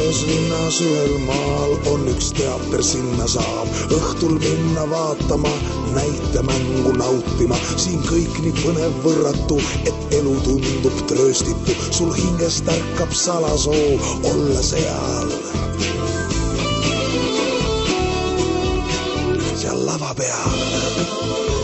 Ühes linnas ühel maal on üks teater, sinna saab õhtul minna vaatama, näitemängu nautima. Siin kõik nii põnev võrratu, et elu tundub trööstitu. Sul hingest ärkab salasoo olla seal lava peal.